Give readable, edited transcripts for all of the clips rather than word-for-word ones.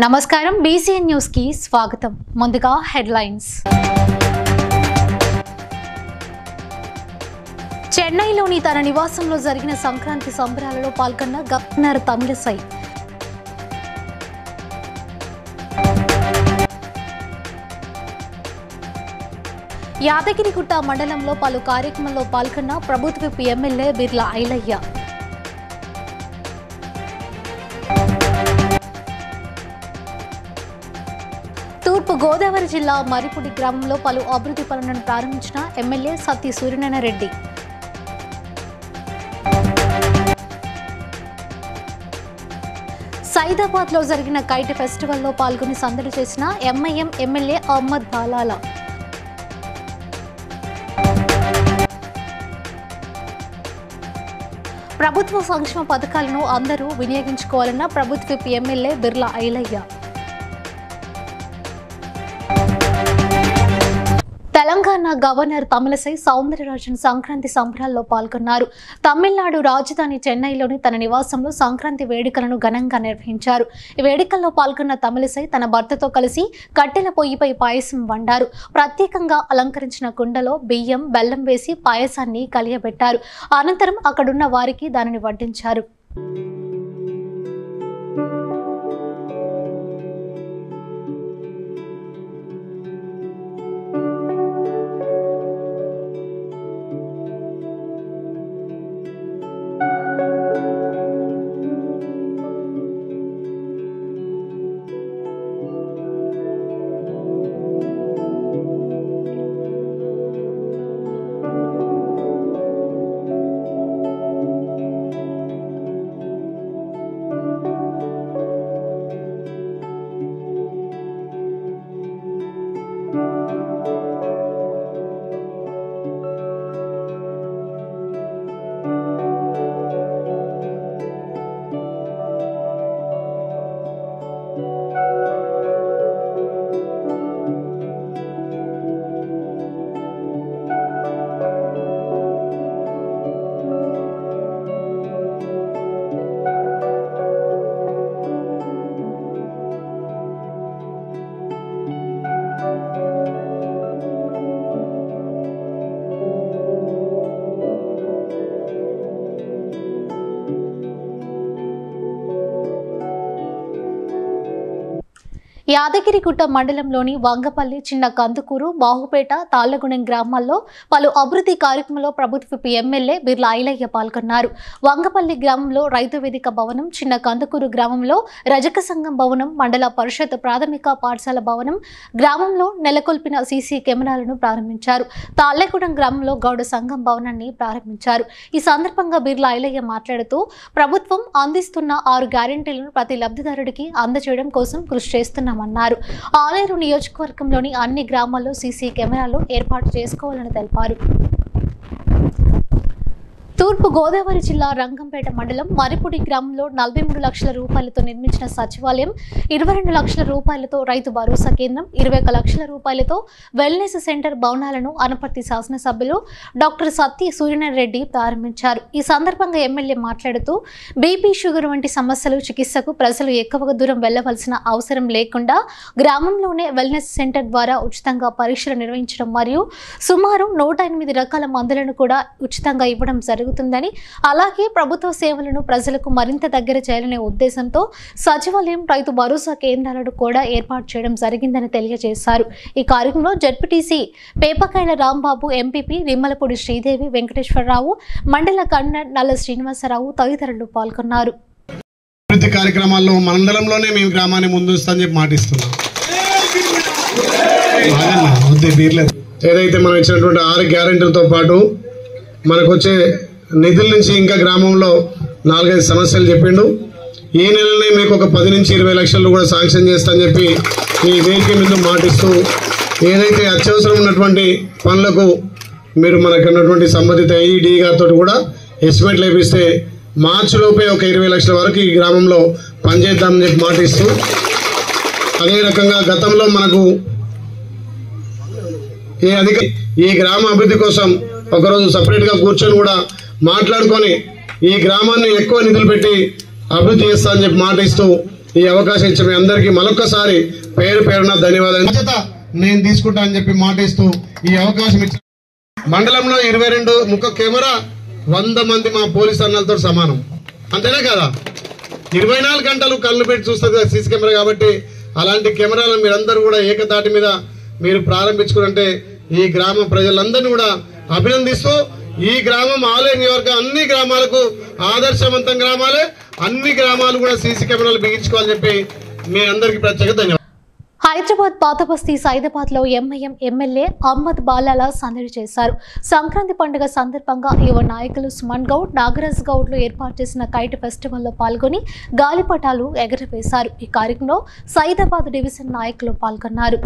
నమస్కారం BCN news కి స్వాగతం. ముందుగా హెడ్లైన్స్. చెన్నైలోని తన నివాసంలో జరిగిన సంక్రాంతి సంబరాలలో పాల్గొన్న గవర్నర్ తమిళసై. యాదగిరిగుట్ట మండలంలో పలు కార్యక్రమాల్లో పాల్గొన్న ప్రభుత్వ ఎమ్మెల్యే బిర్లా ఐలయ్య. తూర్పు గోదావరి జిల్లా మరిపుడి గ్రామంలో పలు అభివృద్ధి పనులను ప్రారంభించిన ఎమ్మెల్యే సత్తి సూర్యనారాయణ రెడ్డి. సైదాబాద్ లో జరిగిన కైట్ ఫెస్టివల్లో పాల్గొని సందడి చేసిన ఎంఐఎం ఎమ్మెల్యే అహ్మద్ బాలాలా. ప్రభుత్వ సంక్షేమ పథకాలను అందరూ వినియోగించుకోవాలన్న ప్రభుత్వ ఎమ్మెల్యే బిర్లా ఐలయ్య. తెలంగాణ గవర్నర్ తమిళసై సౌందరరాజన్ సంక్రాంతి సంబరాల్లో పాల్గొన్నారు. తమిళనాడు రాజధాని చెన్నైలోని తన నివాసంలో సంక్రాంతి వేడుకలను ఘనంగా నిర్వహించారు. ఈ వేడుకల్లో పాల్గొన్న తమిళసై తన భర్తతో కలిసి కట్టెల పొయ్యిపై పాయసం వండారు. ప్రత్యేకంగా అలంకరించిన కుండలో బియ్యం, బెల్లం వేసి పాయసాన్ని కలియబెట్టారు. అనంతరం అక్కడున్న వారికి దానిని వడ్డించారు. యాదగిరిగుట్ట మండలంలోని వంగపల్లి, చిన్న కందుకూరు, బాహుపేట, తాళ్లగూడెం గ్రామాల్లో పలు అభివృద్ధి కార్యక్రమంలో ప్రభుత్వ ఎమ్మెల్యే బిర్లా ఐలయ్య పాల్గొన్నారు. వంగపల్లి గ్రామంలో రైతు వేదిక భవనం, చిన్న కందుకూరు గ్రామంలో రజక సంఘం భవనం, మండల పరిషత్ ప్రాథమిక పాఠశాల భవనం, గ్రామంలో నెలకొల్పిన సీసీ కెమెరాలను ప్రారంభించారు. తాళ్లగూడెం గ్రామంలో గౌడ సంఘం భవనాన్ని ప్రారంభించారు. ఈ సందర్భంగా బిర్లా ఐలయ్య మాట్లాడుతూ ప్రభుత్వం అందిస్తున్న 6 గ్యారెంటీలను ప్రతి లబ్ధిదారుడికి అందజేయడం కోసం కృషి చేస్తున్నామన్నారు. ఆలేరు నియోజకవర్గంలోని అన్ని గ్రామాల్లో సీసీ కెమెరాలు ఏర్పాటు చేసుకోవాలని తెలిపారు. తూర్పు గోదావరి జిల్లా రంగంపేట మండలం మరిపుడి గ్రామంలో 43 లక్షల రూపాయలతో నిర్మించిన సచివాలయం, 22 లక్షల రూపాయలతో రైతు భరోసా కేంద్రం, 21 లక్షల రూపాయలతో వెల్నెస్ సెంటర్ భవనాలను అనపర్తి శాసనసభ్యులు డాక్టర్ సత్తి సూర్యనారాయణ రెడ్డి ప్రారంభించారు. ఈ సందర్భంగా ఎమ్మెల్యే మాట్లాడుతూ బీపీ, షుగర్ వంటి సమస్యలు చికిత్సకు ప్రజలు ఎక్కువగా దూరం వెళ్లవలసిన అవసరం లేకుండా గ్రామంలోనే వెల్నెస్ సెంటర్ ద్వారా ఉచితంగా పరీక్షలు నిర్వహించడం మరియు సుమారు 108 రకాల మందులను కూడా ఉచితంగా ఇవ్వడం జరుగుతుందని, అలాగే ప్రభుత్వ సేవలను ప్రజలకు మరింత దగ్గర చేయాలనే ఉద్దేశంతో సచివాలయం, రైతు భరోసా కేంద్రాలను కూడా ఏర్పాటు చేయడం జరిగిందని తెలియజేశారు. ఈ కార్యక్రమంలో జడ్పీటీసీ పేపకాయల రాంబాబు, ఎంపీపీ రిమ్మలపూడి శ్రీదేవి, వెంకటేశ్వరరావు, మండల కన్వీనర్ నల్ల శ్రీనివాసరావు తదితరులు పాల్గొన్నారు. కార్యక్రమాల్లో మండలంలోనే మేము గ్రామాన్ని ముందుస్తామని చెప్పి మాటిస్తున్నాం. ఏదైతే మనం ఇచ్చినటువంటి 6 గ్యారెంటీలతో పాటు మనకు వచ్చే నిధుల నుంచి ఇంకా గ్రామంలో 4-5 సమస్యలు చెప్పిండు. ఈ నెలనే మీకు ఒక 10 నుంచి 20 లక్షలు కూడా శాంక్షన్ చేస్తామని చెప్పి ఈ వేదిక మీద మాటిస్తూ, ఏదైతే అత్యవసరం ఉన్నటువంటి పనులకు మీరు మనకు ఉన్నటువంటి సంబంధిత ఏఈడి గారితో కూడా ఎస్టిమేట్లు వేపిస్తే మార్చి లోపే ఒక 20 లక్షల వరకు ఈ గ్రామంలో పనిచేద్దామని చెప్పి మాటిస్తూ, అదే రకంగా గతంలో మనకు ఈ గ్రామ అభివృద్ధి కోసం ఒకరోజు సపరేట్ గా కూర్చొని కూడా మాట్లాడుకొని ఈ గ్రామాన్ని ఎక్కువ నిధులు పెట్టి అభివృద్ధి చేస్తా అని చెప్పి మాట ఇస్తూ ఈ అవకాశం ఇచ్చిన మీ అందరికీ మరొకసారి పేరు పేరున ధన్యవాదాలు. బాధ్యత నేను తీసుకుంటా అని చెప్పి మాట ఇస్తూ ఈ అవకాశం ఇచ్చిన మండలంలో 22 ముఖ కెమెరా 100 మంది మా పోలీస్ అన్నలతో సమానం. అంతేనా కదా? 24 గంటలు కళ్ళు పెట్టి చూస్తుంది కదా సీసీ కెమెరా. కాబట్టి అలాంటి కెమెరాలను మీరందరూ కూడా ఏకతాటి మీద మీరు ప్రారంభించుకుంటే ఈ గ్రామ ప్రజలందరినీ కూడా అభినందిస్తూ ఈ గ్రామం ఆలయ నియోజకవర్గం అన్ని గ్రామాలకు ఆదర్శవంతం గ్రామాలే, అన్ని గ్రామాలు కూడా సీసీ కెమెరాలు బిగించుకోవాలని చెప్పి మీ అందరికీ ప్రత్యేక ధన్యవాదాలు. హైదరాబాద్ పాతబస్తీ సైదాబాద్ లో ఎంఐఎం ఎమ్మెల్యే అహ్మద్ బాలాలా సందడి చేశారు. సంక్రాంతి పండుగ సందర్భంగా యువ నాయకులు సుమన్ గౌడ్, నాగరాజ్ గౌడ్లు ఏర్పాటు చేసిన కైట్ ఫెస్టివల్ లో పాల్గొని గాలిపటాలు ఎగరవేశారు. ఈ కార్యక్రమంలో సైదాబాద్ డివిజన్ నాయకులు పాల్గొన్నారు.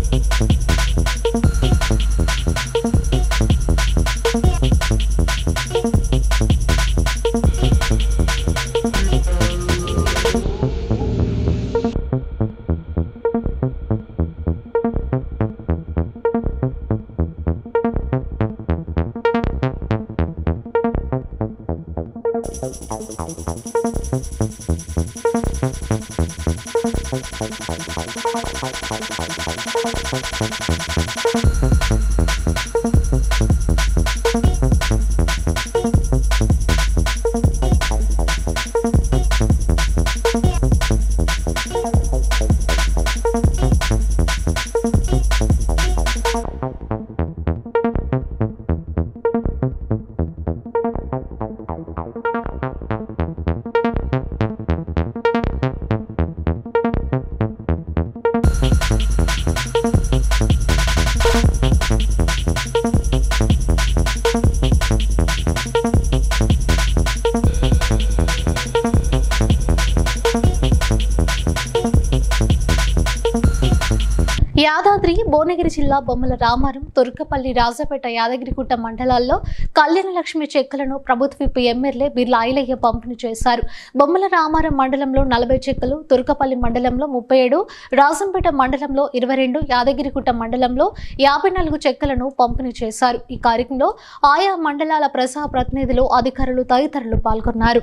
యాదాద్రి భువనగిరి జిల్లా బొమ్మల రామారం, తుర్కపల్లి, రాజపేట, యాదగిరిగుట్ట మండలాల్లో కళ్యాణలక్ష్మి చెక్కులను ప్రభుత్వ విప్ ఎమ్మెల్యే బిర్లా ఐలయ్య పంపిణీ చేశారు. బొమ్మల రామారం మండలంలో 40 చెక్కులు, తుర్కపల్లి మండలంలో 37, రాజంపేట మండలంలో 22, యాదగిరిగుట్ట మండలంలో 54 చెక్కులను పంపిణీ చేశారు. ఈ కార్యక్రమంలో ఆయా మండలాల ప్రజా ప్రతినిధులు, అధికారులు తదితరులు పాల్గొన్నారు.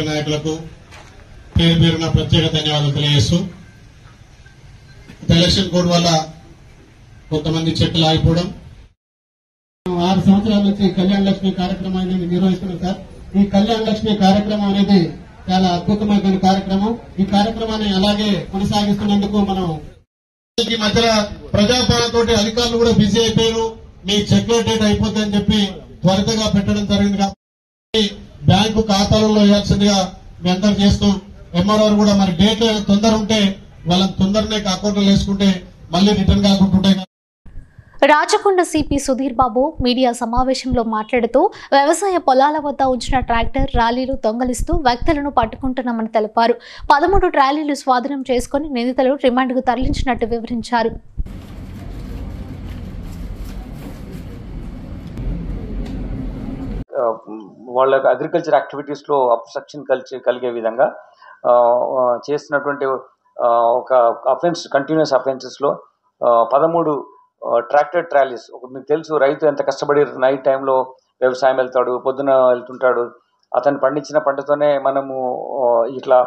నాయకులకు పేరు పేరున ప్రత్యేక ధన్యవాదాలు తెలియజేస్తూ, ఎలక్షన్ కోడ్ వల్ల కొంతమంది చెక్కులు ఆగిపోవడం, 6 సంవత్సరాల నుంచి కళ్యాణ లక్ష్మి కార్యక్రమాన్ని నిర్వహిస్తున్నాం సార్. ఈ కళ్యాణ లక్ష్మి కార్యక్రమం అనేది చాలా అద్భుతమైన కార్యక్రమం. ఈ కార్యక్రమాన్ని అలాగే కొనసాగిస్తున్నందుకు మనం ఈ మధ్య ప్రజాపాలనతోటి అధికారులు కూడా బిజీ అయిపోయారు. మీ చెక్ డేట్ అయిపోతుందని చెప్పి త్వరగా పెట్టడం జరిగింది. కాబట్టి బ్యాంకు ఖాతాలలో వేయాల్సిందిగా మీ అందరు చేస్తూ, ఎంఆర్ఓ కూడా మరి డేట్ తొందర ఉంటే వాళ్ళని తొందరనే అకౌంట్లో వేసుకుంటే మళ్ళీ return కాకుంటుంటాయి. Rachakonda CP Sudheer Babu media సమావేశంలో మాట్లాడుతూ వ్యవసాయ పొలాల వద్ద ఉంచిన ట్రాక్టర్ ర్యాలీలు దొంగలిస్తూ వ్యక్తులను పట్టుకుంటున్నామని తెలిపారు. 13 ట్రాలీలు స్వాధీనం చేసుకుని నిందితులు రిమాండ్కు తరలించినట్టు వివరించారు. వాళ్ళ అగ్రికల్చర్ యాక్టివిటీస్లో అబ్స్ట్రక్షన్ కలిగే విధంగా చేస్తున్నటువంటి ఒక అఫెన్స్, కంటిన్యూస్ అఫెన్సెస్లో 13 ట్రాక్టర్ ట్రాలీస్. మీకు తెలుసు, రైతు ఎంత కష్టపడి నైట్ టైంలో వ్యవసాయం వెళ్తాడు, పొద్దున వెళ్తుంటాడు. అతను పండించిన పంటతోనే మనము ఇట్లా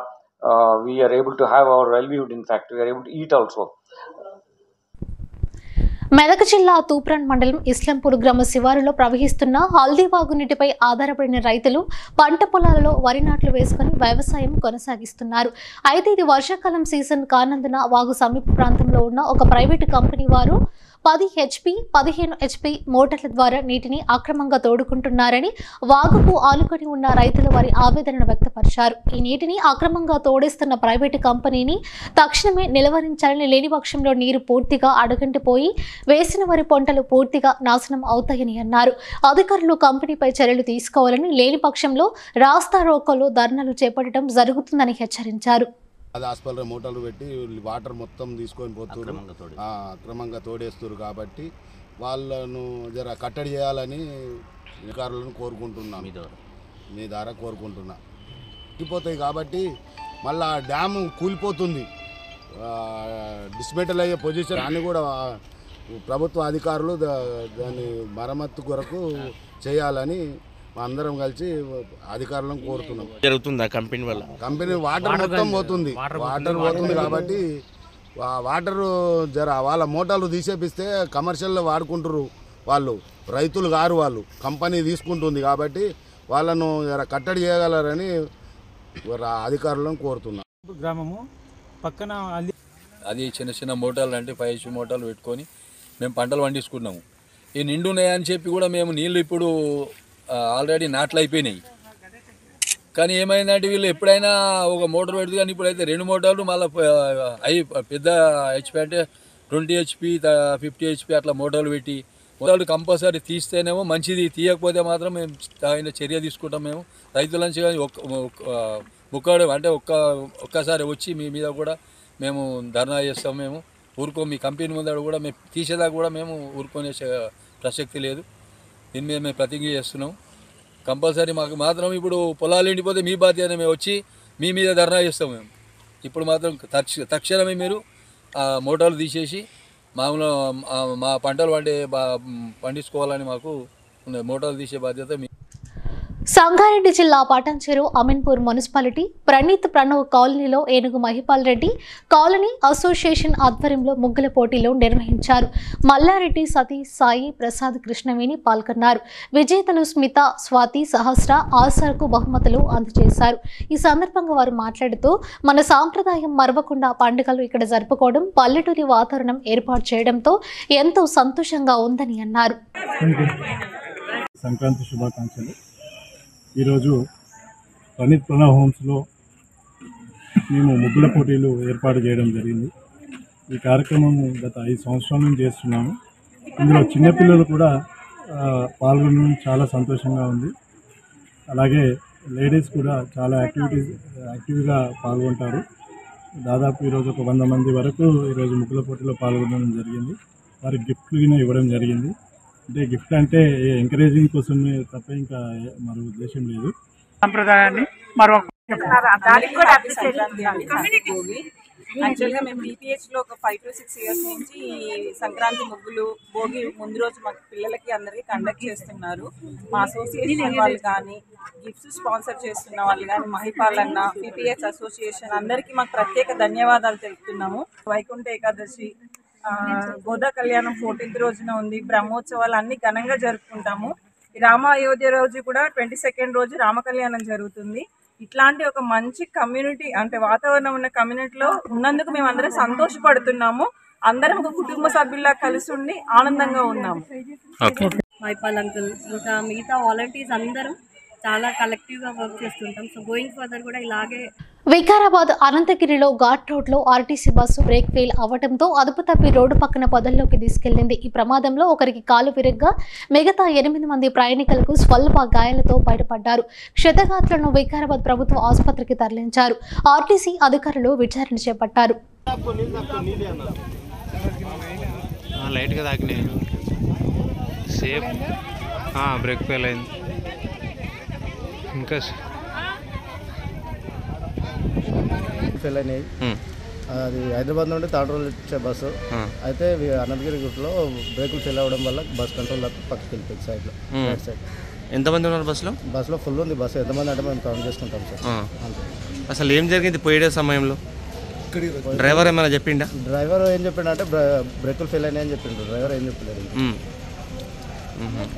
we are able to have our livelihood. In fact we are able to eat also. Medak జిల్లా తూప్రాన్ మండలం ఇస్లాంపూర్ గ్రామ శివారులో ప్రవహిస్తున్న హల్దీవాగు నీటిపై ఆధారపడిన రైతులు పంట పొలాలలో వరి నాట్లు వేసుకుని వ్యవసాయం కొనసాగిస్తున్నారు. అయితే ఇది వర్షాకాలం సీజన్ కానందున వాగు సమీప ప్రాంతంలో ఉన్న ఒక ప్రైవేటు కంపెనీ వారు 10 HP, 15 HP మోటార్ల ద్వారా నీటిని అక్రమంగా తోడుకుంటున్నారని వాగుకు ఆనుకొని ఉన్న రైతులు వారి ఆవేదనను వ్యక్తపరిచారు. ఈ నీటిని అక్రమంగా తోడేస్తున్న ప్రైవేటు కంపెనీని తక్షణమే నిలువరించాలని, లేని పక్షంలో నీరు పూర్తిగా అడుగంటిపోయి వేసిన వరి పంటలు పూర్తిగా నాశనం అవుతాయని అన్నారు. అధికారులు కంపెనీపై చర్యలు తీసుకోవాలని, లేని పక్షంలో రాస్తా రోకోలు, ధర్నాలు చేపట్టడం జరుగుతుందని హెచ్చరించారు. అది హాస్పిటల్లో మోటార్లు పెట్టి వాటర్ మొత్తం తీసుకొని పోతున్నారు, అక్రమంగా తోడేస్తారు. కాబట్టి వాళ్ళను జర కట్టడి చేయాలని అధికారులను కోరుకుంటున్నాను, మీ ద్వారా కోరుకుంటున్నా. తగ్గిపోతాయి కాబట్టి మళ్ళా డ్యాము కూలిపోతుంది, డిస్మెటల్ అయ్యే పొజిషన్. దాన్ని కూడా ప్రభుత్వ అధికారులు దాని మరమ్మత్తు కొరకు చేయాలని అందరం కలిసి అధికారులను కోరుతున్నాం. జరుగుతుందా కంపెనీ వల్ల? కంపెనీ వాటర్ మొత్తం పోతుంది, వాటర్ పోతుంది కాబట్టి వాటర్ వాళ్ళ మోటార్లు తీసేపిస్తే కమర్షియల్లో వాడుకుంటారు వాళ్ళు, రైతులు గారు వాళ్ళు, కంపెనీ తీసుకుంటుంది కాబట్టి వాళ్ళను కట్టడి చేయగలరని అధికారులను కోరుతున్నాం. గ్రామము పక్కన అది చిన్న చిన్న మోటార్లు అంటే 5 HP మోటార్లు పెట్టుకొని మేము పంటలు పండించుకున్నాము. ఈ నిండు ఉన్నాయని చెప్పి కూడా మేము నీళ్ళు ఇప్పుడు ఆల్రెడీ నాట్లు అయిపోయినాయి. కానీ ఏమైందంటే వీళ్ళు ఎప్పుడైనా ఒక మోటార్ పెడుతుంది, కానీ ఇప్పుడైతే 2 మోటార్లు మళ్ళీ పెద్ద HP అంటే 20 HP 50 HP అట్లా మోటార్లు పెట్టి మోటార్లు కంపల్సరీ తీస్తేనేమో మంచిది, తీయకపోతే మాత్రం మేము తగిన చర్య తీసుకుంటాం. మేము రైతుల నుంచి ఒక్కడు అంటే ఒక్కసారి వచ్చి మీ మీద కూడా మేము ధర్నా చేస్తాం. మేము ఊరుకోం, మీ కంపెనీ ముందర కూడా మేము తీసేదాకా కూడా మేము ఊరుకునే ప్రసక్తి లేదు. దీని మీద మేము ప్రతిజ్ఞ చేస్తున్నాం. కంపల్సరీ మాకు మాత్రం ఇప్పుడు పొలాలు ఎండిపోతే మీ బాధ్యత, మేము వచ్చి మీ మీద ధర్నా చేస్తాం. మేము ఇప్పుడు మాత్రం తక్షణమే మీరు మోటార్లు తీసేసి మామూలు మా పంటలు పండించుకోవాలని మాకు మోటార్లు తీసే బాధ్యత మీ. సంగారెడ్డి జిల్లా పటాన్చెరు అమీన్పూర్ మున్సిపాలిటీ ప్రణవ్ కాలనీలో ఏనుగు మహిపాల్ రెడ్డి కాలనీ అసోసియేషన్ ఆధ్వర్యంలో ముగ్గుల పోటీలు నిర్వహించారు. మల్లారెడ్డి సతీష్ సాయి ప్రసాద్ కృష్ణవేణి పాల్గొన్నారు. విజేతలు స్మిత స్వాతి సహస్ర ఆసరకు బహుమతులు అందజేశారు. ఈ సందర్భంగా వారు మాట్లాడుతూ మన సాంప్రదాయం మరవకుండా పండుగలు ఇక్కడ జరుపుకోవడం, పల్లెటూరి వాతావరణం ఏర్పాటు చేయడంతో ఎంతో సంతోషంగా ఉందని అన్నారు. సంక్రాంతి శుభాకాంక్షలు. ఈరోజు ప్రణవ్ హోమ్స్లో మేము ముగ్గుల పోటీలు ఏర్పాటు చేయడం జరిగింది. ఈ కార్యక్రమం గత 5 సంవత్సరాల నుంచి చేస్తున్నాము. ఇందులో చిన్నపిల్లలు కూడా పాల్గొనడం చాలా సంతోషంగా ఉంది. అలాగే లేడీస్ కూడా చాలా యాక్టివ్గా పాల్గొంటారు. దాదాపు ఈరోజు ఒక 100 మంది వరకు ఈరోజు ముగ్గుల పోటీలో పాల్గొనడం జరిగింది. వారికి గిఫ్ట్లు ఇవ్వడం జరిగింది. అంటే గిఫ్ట్ అంటే ఎంకరేజింగ్ కోసమే తప్ప ఇంకా మరో ఉద్దేశం లేదు. సంప్రదాయాన్ని యాక్చువల్గా మేము బీపీహెచ్లో ఒక 5 to 6 years నుంచి సంక్రాంతి ముగ్గులు భోగి ముందు రోజు మాకు పిల్లలకి అందరికీ కండక్ట్ చేస్తున్నారు. మా అసోసియేషన్ వాళ్ళు కానీ, గిఫ్ట్స్ స్పాన్సర్ చేస్తున్న వాళ్ళు కానీ, మహిపాలన్న బీపీహెచ్ అసోసియేషన్ అందరికీ మాకు ప్రత్యేక ధన్యవాదాలు తెలుపుతున్నాము. వైకుంఠ ఏకాదశి, గోదా కళ్యాణం 14th రోజున ఉంది. బ్రహ్మోత్సవాలు అన్ని ఘనంగా జరుపుకుంటాము. రామ అయోధ్య రోజు కూడా 22nd రోజు రామ కళ్యాణం జరుగుతుంది. ఇట్లాంటి ఒక మంచి కమ్యూనిటీ అంటే వాతావరణం ఉన్న కమ్యూనిటీలో ఉన్నందుకు మేము అందరం సంతోషపడుతున్నాము. అందరం ఒక కుటుంబ సభ్యుల్లా కలిసి ఉండి ఆనందంగా ఉన్నాము. మైపాల్ అంకుల్ ఇంకా మిగతా వాలంటీర్స్ అందరం చాలా కలెక్టివ్గా వర్క్ చేస్తుంటాం. సో గోయింగ్ ఫర్దర్ కూడా ఇలాగే. వికారాబాద్ అనంతగిరిలో ఘాట్ రోడ్లో ఆర్టీసీ బస్సు బ్రేక్ ఫెయిల్ అవ్వడంతో అదుపు తప్పి రోడ్డు పక్కన పొదల్లోకి తీసుకెళ్లింది. ఈ ప్రమాదంలో ఒకరికి కాలు విరగ్గా మిగతా 8 మంది ప్రయాణికులకు స్వల్ప గాయాలతో బయటపడ్డారు. క్షతగాత్రులను వికారాబాద్ ప్రభుత్వ ఆసుపత్రికి తరలించారు. ఆర్టీసీ అధికారులు విచారణ చేపట్టారు. బ్రేక్ ఫెయిల్ అయింది. ఇంకా ఫెయిల్ అయినాయి. అది హైదరాబాద్ నుండి థర్డ్ రోడ్ వచ్చే బస్సు అయితే అనంతగిరి గుట్లో బ్రేకులు ఫెయిల్ అవ్వడం వల్ల బస్ కంట్రోల్ పక్కకి వెళ్ళిపోయింది సైడ్లో, రైట్ సైడ్. ఎంతమంది ఉన్నారు బస్సులో? బస్సులో ఫుల్ ఉంది బస్సు. ఎంతమంది అంటే మేము కౌంట్ చేసుకుంటాం సార్. అసలు ఏం జరిగింది పోయే సమయంలో? డ్రైవర్ ఏమైనా చెప్పిండా? డ్రైవర్ ఏం చెప్పిండు అంటే బ్రేకులు ఫెయిల్ అయినాయని చెప్పిండు. డ్రైవర్ ఏం చెప్పలేదు.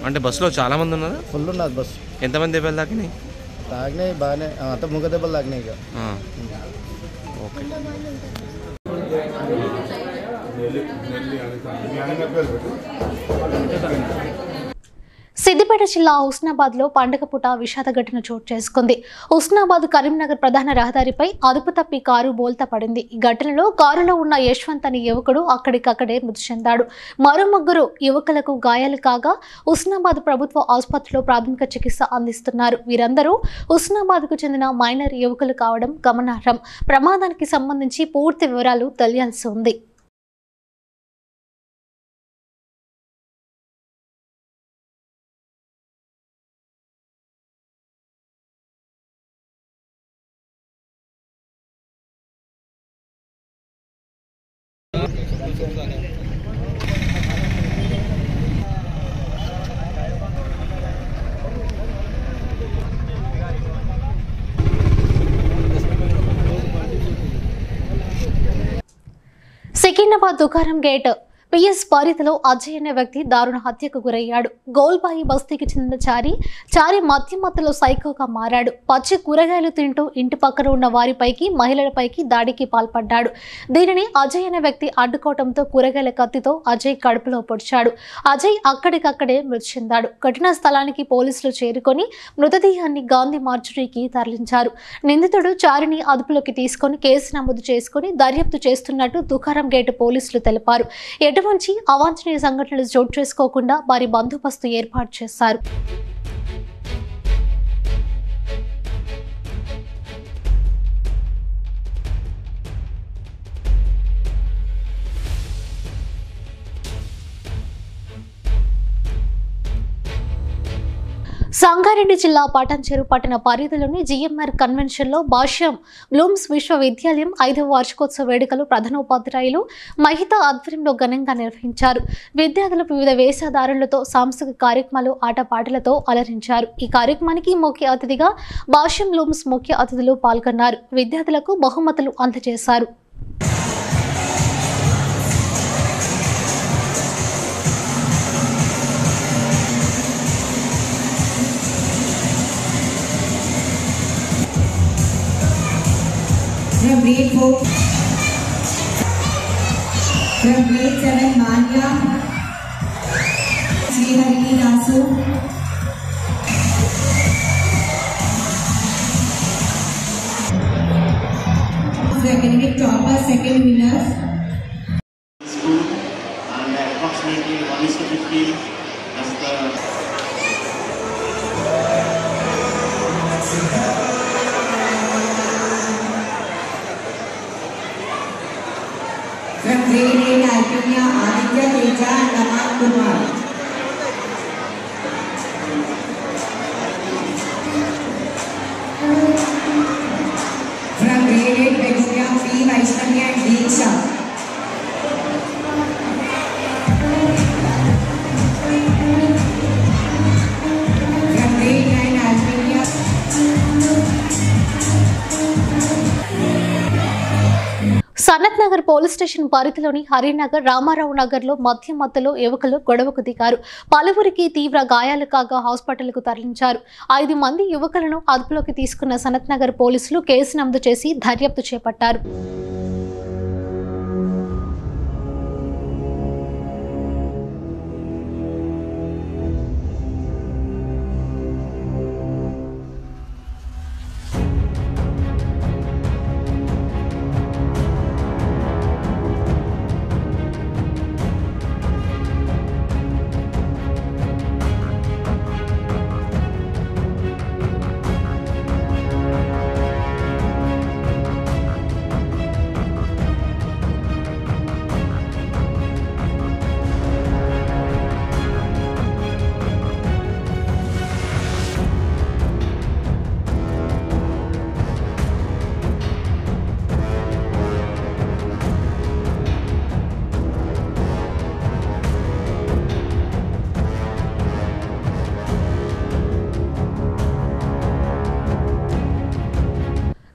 అంటే బస్సులో చాలా మంది ఉన్నారు? ఫుల్ ఉన్నది బస్సు. ఎంతమంది దెబ్బలు తాకినాయి? తాగినాయి బాగానే, అంత ముగ దెబ్బలు తాగినాయి. ఇక ఓకే. సిద్దిపేట జిల్లా హుస్నాబాద్ లో పండగ పూట విషాద ఘటన చోటు చేసుకుంది. హుస్నాబాద్ కరీంనగర్ ప్రధాన రహదారిపై అదుపు తప్పి కారు బోల్తా పడింది. ఈ ఘటనలో కారులో ఉన్న యశ్వంత్ అనే యువకుడు అక్కడికక్కడే మృతి చెందాడు. మరో 3 యువకులకు గాయాలు కాగా హుస్నాబాద్ ప్రభుత్వ ఆసుపత్రిలో ప్రాథమిక చికిత్స అందిస్తున్నారు. వీరందరూ హుస్నాబాద్ కు చెందిన మైనర్ యువకులు కావడం గమనార్హం. ప్రమాదానికి సంబంధించి పూర్తి వివరాలు తెలియాల్సి ఉంది. సికింద్రాబాద్ దుకారం గేట్ పిఎస్ పరిధిలో అజయ్ అనే వ్యక్తి దారుణ హత్యకు గురయ్యాడు. గోల్బాయి బస్తీకి చెందిన చారి మధ్యమత్తులో సైకోగా మారాడు. పచ్చి కూరగాయలు తింటూ ఇంటి పక్కన ఉన్న వారిపైకి మహిళలపైకి దాడికి పాల్పడ్డాడు. దీనిని అజయ్ అనే వ్యక్తి అడ్డుకోవడంతో కూరగాయల కత్తితో అజయ్ కడుపులో పొడిచాడు. అజయ్ అక్కడికక్కడే మృతి చెందాడు. ఘటనా స్థలానికి పోలీసులు చేరుకొని మృతదేహాన్ని గాంధీ మార్చురీకి తరలించారు. నిందితుడు చారిని అదుపులోకి తీసుకొని కేసు నమోదు చేసుకుని దర్యాప్తు చేస్తున్నట్టు దుకారం గేట్ పోలీసులు తెలిపారు. ఎటువంటి అవాంఛనీయ సంఘటనలు చోటు చేసుకోకుండా వారి బందోబస్తు ఏర్పాటు చేశారు. సంగారెడ్డి జిల్లా పటాన్చెరు పట్టణ పరిధిలోని జిఎంఆర్ కన్వెన్షన్లో భాష్యం బ్లూమ్స్ విశ్వవిద్యాలయం 5వ వార్షికోత్సవ వేడుకలు ప్రధానోపాధ్యాయులు మహిత ఆధ్వర్యంలో ఘనంగా నిర్వహించారు. విద్యార్థులు వివిధ వేషధారణలతో సాంస్కృతిక కార్యక్రమాలు ఆటపాటలతో అలరించారు. ఈ కార్యక్రమానికి ముఖ్య అతిథిగా భాష్యం బ్లూమ్స్ ముఖ్య అతిథులు పాల్గొన్నారు. విద్యార్థులకు బహుమతులు అందజేశారు. From grade 4, from grade 7, Manya, Sri Harini Nasu, academic topper, second winner. School and approximately 1:15 as the from grade 8, Alpina, Aditya Teja and Aman Kumar. From grade 8, Begonia, P. Vaishnavi and Deeksha. From grade 9, Alpina. Sanath Nagar police station పరిధిలోని హరినగర్, రామారావు నగర్ లో మధ్యలో యువకులు గొడవకు దిగారు. పలువురికి తీవ్ర గాయాలు కాగా హాస్పిటల్కు తరలించారు. 5 మంది యువకులను అదుపులోకి తీసుకున్న సనత్ నగర్ పోలీసులు కేసు నమోదు చేసి దర్యాప్తు చేపట్టారు.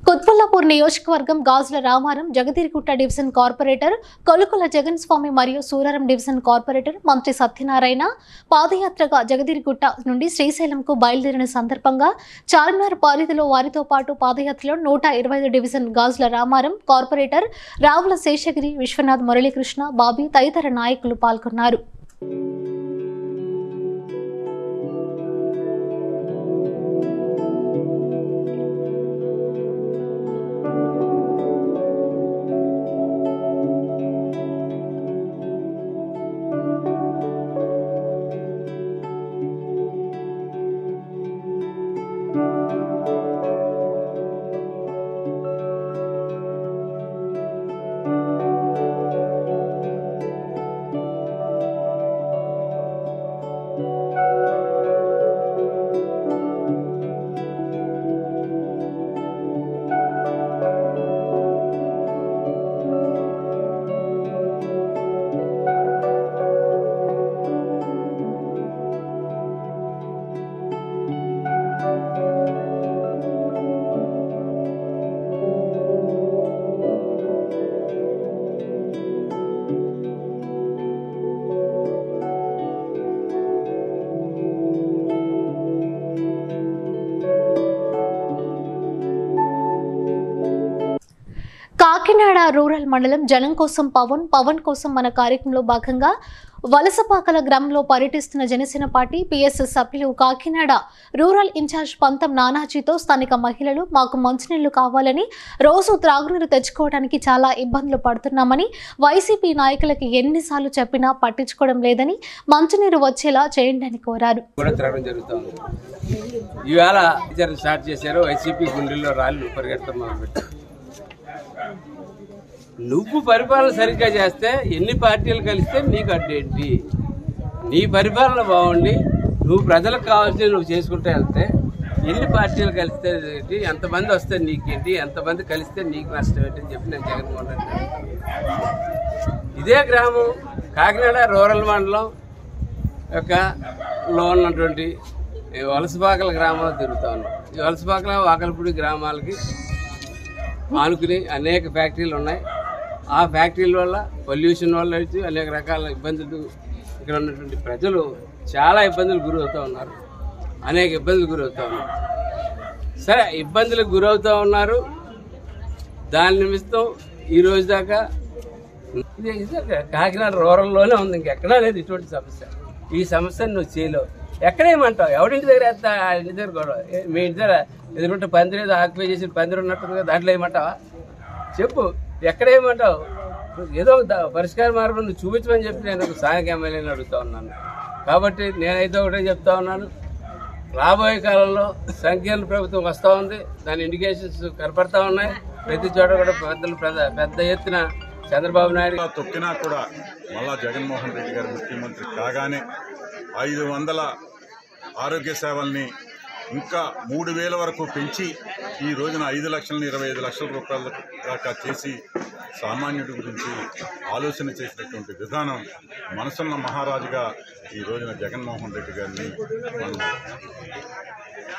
కుత్బుల్లాపూర్ నియోజకవర్గం గాజుల రామారం జగదీర్గుట్ట డివిజన్ కార్పొరేటర్ కొలుకుల జగన్ స్వామి మరియు సూరారం డివిజన్ కార్పొరేటర్ మంత్రి సత్యనారాయణ పాదయాత్రగా జగదీర్గుట్ట నుండి శ్రీశైలంకు బయలుదేరిన సందర్భంగా చార్మినార్ పరిధిలో వారితో పాటు పాదయాత్రలో 125 డివిజన్ గాజుల రామారం కార్పొరేటర్ రావుల శేషగిరి, విశ్వనాథ్, మురళీకృష్ణ, బాబీ తదితర నాయకులు పాల్గొన్నారు. కాకినాడ రూరల్ మండలం జనం కోసం పవన్ కోసం మన కార్యక్రమంలో భాగంగా వలసపాకల గ్రామంలో పర్యటిస్తున్న జనసేన పార్టీ పిఎస్ సభ్యులు కాకినాడ రూరల్ ఇన్ఛార్జ్ పంతం నానాజీతో స్థానిక మహిళలు మాకు మంచినీళ్లు కావాలని రోజు త్రాగునీరు తెచ్చుకోవడానికి చాలా ఇబ్బందులు పడుతున్నామని వైసీపీ నాయకులకి ఎన్నిసార్లు చెప్పినా పట్టించుకోవడం లేదని మంచినీరు వచ్చేలా చేయండి అని కోరారు. నువ్వు పరిపాలన సరిగ్గా చేస్తే ఎన్ని పార్టీలు కలిస్తే నీకు అడ్డేంటి? నీ పరిపాలన బాగుండి నువ్వు ప్రజలకు కావాల్సి నువ్వు చేసుకుంటూ వెళ్తే ఎన్ని పార్టీలు కలిస్తే ఏంటి, ఎంతమంది వస్తే నీకేంటి, ఎంతమంది కలిస్తే నీకు నష్టం ఏంటి అని చెప్పి నేను జగన్మోహన్ రెడ్డి ఇదే గ్రామం కాకినాడ రూరల్ మండలం లో ఉన్నటువంటి వలసపాకల గ్రామంలో తిరుగుతా ఉన్నాం. ఈ వలసపాకల వాకలపూడి గ్రామాలకి ఆనుకుని అనేక ఫ్యాక్టరీలు ఉన్నాయి. ఆ ఫ్యాక్టరీల వల్ల పొల్యూషన్ వల్ల అనేక రకాల ఇబ్బందులు ఇక్కడ ఉన్నటువంటి ప్రజలు చాలా ఇబ్బందులు గురవుతూ ఉన్నారు. అనేక ఇబ్బందులు గురవుతూ ఉన్నారు. సరే, ఇబ్బందులకు గురవుతూ ఉన్నారు. దాని నిమిత్తం ఈరోజు దాకా కాకినాడ రూరల్లోనే ఉంది, ఇంకెక్కడా లేదు ఇటువంటి సమస్య. ఈ సమస్యను నువ్వు చేయలేవు. ఎక్కడేమంటావు? ఎవడింటి దగ్గర వేస్తా? ఇంటి దగ్గర గొడవ. మీ ఇంటి దగ్గర ఎదురుంటే పందిరి ఏదో ఆక్యుపై చేసి పందిరి ఉన్నట్టుగా దాంట్లో ఏమంటావా? చెప్పు, ఎక్కడేమంటావు? ఏదో పరిష్కార మార్గం నువ్వు చూపించమని చెప్పి నేను ఒక స్థానిక ఎమ్మెల్యేని అడుగుతా ఉన్నాను. కాబట్టి నేనైతే ఒకటే చెప్తా ఉన్నాను, రాబోయే కాలంలో సంకీర్ణ ప్రభుత్వం వస్తూ ఉంది. దాని ఇండికేషన్స్ కనపడతా ఉన్నాయి. ప్రతి చోట కూడా పెద్ద ఎత్తున చంద్రబాబు నాయుడు తొక్కినా కూడా మళ్ళా జగన్మోహన్ రెడ్డి గారు ముఖ్యమంత్రి కాగానే 500 ఆరోగ్య సేవల్ని ఇంకా 3000 వరకు పెంచి ఈ రోజున 5,25 లక్షల రూపాయల దాకా చేసి సామాన్యుడి గురించి ఆలోచన చేసినటువంటి విధానం మనసున్న మహారాజుగా ఈ రోజున జగన్మోహన్ రెడ్డి గారిని మనం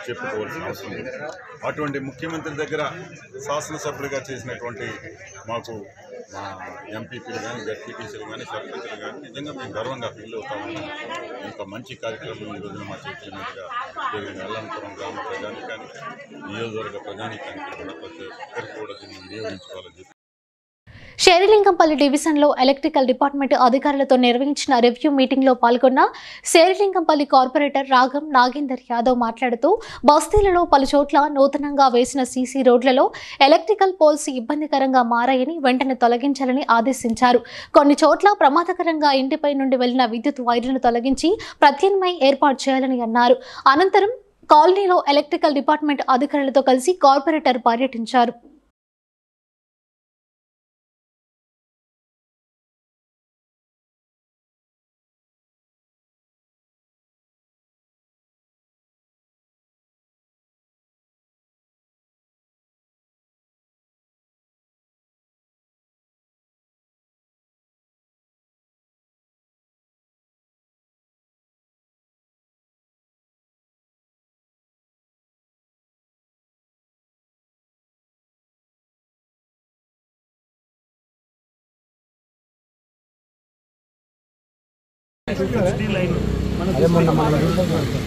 చెప్పుకోవాల్సిన అవసరం ఉంది. అటువంటి ముఖ్యమంత్రి దగ్గర శాసనసభ్యులుగా చేసినటువంటి మాకు మా ఎంపీపీలు కానీ జడ్పీటీసీలు కానీ సర్పంచులు కానీ నిజంగా మేము గర్వంగా ఫీల్ అవుతా ఉన్నాం. ఇంత మంచి కార్యక్రమం ఈ రోజున మా చేతుల మీదుగా జరిగిన అల్లంపురం గ్రామ ప్రజానికానికి, నియోజకవర్గ ప్రజానికానికి కూడా ప్రతి ఒక్కరికి కూడా దీన్ని వినియోగించుకోవాలని చెప్పి శేరిలింగంపల్లి డివిజన్లో ఎలక్ట్రికల్ డిపార్ట్మెంట్ అధికారులతో నిర్వహించిన రివ్యూ మీటింగ్లో పాల్గొన్న శేరిలింగంపల్లి కార్పొరేటర్ రాగం నాగేందర్ యాదవ్ మాట్లాడుతూ బస్తీలలో పలు చోట్ల నూతనంగా వేసిన సీసీ రోడ్లలో ఎలక్ట్రికల్ పోల్స్ ఇబ్బందికరంగా మారాయని వెంటనే తొలగించాలని ఆదేశించారు. కొన్ని చోట్ల ప్రమాదకరంగా ఇంటిపై నుండి వెళ్లిన విద్యుత్ వైర్లను తొలగించి ప్రత్యామ్నాయం ఏర్పాటు చేయాలని అన్నారు. అనంతరం కాలనీలో ఎలక్ట్రికల్ డిపార్ట్మెంట్ అధికారులతో కలిసి కార్పొరేటర్ పర్యటించారు.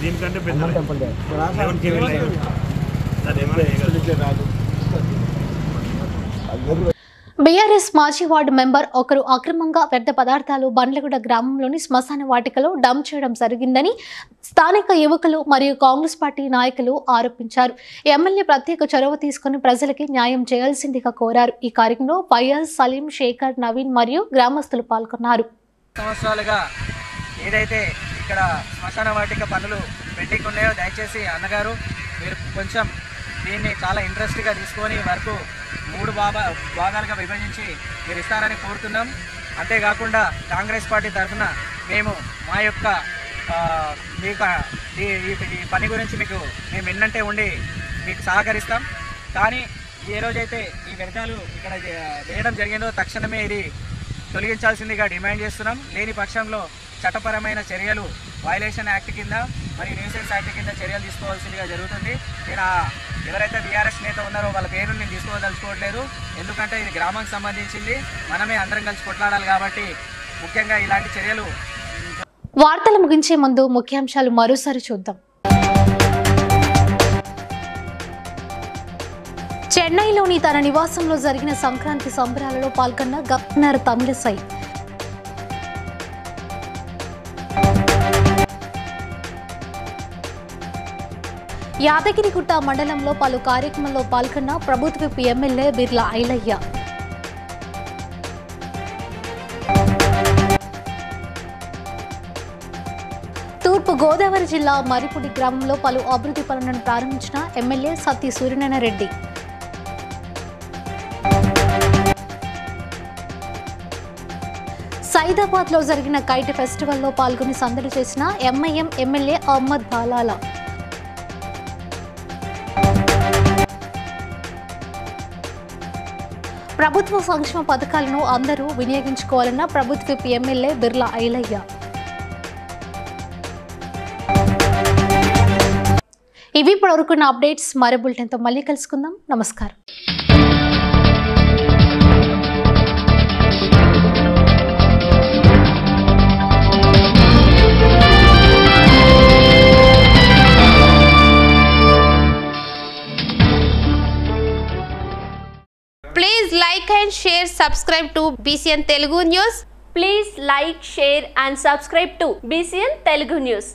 దీనికంటే పెద్ద బీఆర్ఎస్ మాజీ వార్డు మెంబర్ ఒకరు అక్రమంగా వ్యర్థ పదార్థాలు బండ్లగూడ గ్రామంలోని శ్మశాన వాటికలో డంప్ చేయడం జరిగిందని స్థానిక యువకులు మరియు కాంగ్రెస్ పార్టీ నాయకులు ఆరోపించారు. ఎమ్మెల్యే ప్రత్యేక చొరవ తీసుకుని ప్రజలకి న్యాయం చేయాల్సిందిగా కోరారు. ఈ కార్యక్రమంలో ఫయాజ్, సలీం, శేఖర్, నవీన్ మరియు గ్రామస్తులు పాల్గొన్నారు. సంవత్సరాలుగా ఏదైతే ఇక్కడ శ్మశాన వాటిక పనులు పెండింగ్ ఉన్నాయో దయచేసి అన్నగారు మీరు కొంచెం దీన్ని చాలా ఇంట్రెస్ట్గా తీసుకొని వరకు 3 భాగాలుగా విభజించి మీరు ఇస్తారని కోరుతున్నాం. అంతేకాకుండా కాంగ్రెస్ పార్టీ తరఫున మేము మా యొక్క ఈ పని గురించి మీకు మేము ఎన్నంటే ఉండి మీకు సహకరిస్తాం. కానీ ఏ రోజైతే ఈ వ్యర్థాలు ఇక్కడ వేయడం జరిగిందో తక్షణమే ఇది తొలగించాల్సిందిగా డిమాండ్ చేస్తున్నాం. లేని పక్షంలో చట్టపరమైన చర్యలు వైలేషన్ యాక్ట్ కింద మరియు న్యూసెన్స్ యాక్ట్ కింద చర్యలు తీసుకోవాల్సిందిగా జరుగుతుంది. నేను ఎవరైతే బీఆర్ఎస్ నేత ఉన్నారో వాళ్ళ పేరు నేను తీసుకోదలుచుకోవట్లేదు. ఎందుకంటే ఇది గ్రామానికి సంబంధించింది, మనమే అందరం కలిసి కొట్లాడాలి కాబట్టి ముఖ్యంగా ఇలాంటి చర్యలు. వార్తలు ముగించే ముందు ముఖ్యాంశాలు మరోసారి చూద్దాం. చెన్నైలోని తన నివాసంలో జరిగిన సంక్రాంతి సంబరాలలో పాల్గొన్న గవర్నర్ తమిళసై. యాదగిరిగుట్ట మండలంలో పలు కార్యక్రమాల్లో పాల్గొన్న ప్రభుత్వ విప్ ఎమ్మెల్యే బిర్లా ఐలయ్య. తూర్పు గోదావరి జిల్లా మరిపుడి గ్రామంలో పలు అభివృద్ధి పనులను ప్రారంభించిన ఎమ్మెల్యే సత్తి సూర్యనారాయణ రెడ్డి. సైదాబాద్ లో జరిగిన కైట్ ఫెస్టివల్లో పాల్గొని సందడి చేసిన ఎంఐఎం ఎమ్మెల్యే అహ్మద్ బాలాల. ప్రభుత్వ సంక్షేమ పథకాలను అందరూ వినియోగించుకోవాలన్న ప్రభుత్వ విప్ ఎమ్మెల్యే బిర్లా ఐలయ్య. ఇవి ఇప్పటివరకున్న అప్డేట్స్. మరో బులెటిన్తో మళ్ళీ కలుసుకుందాం. నమస్కారం. Please like and share, subscribe to BCN Telugu News. Please like, share and subscribe to BCN Telugu News.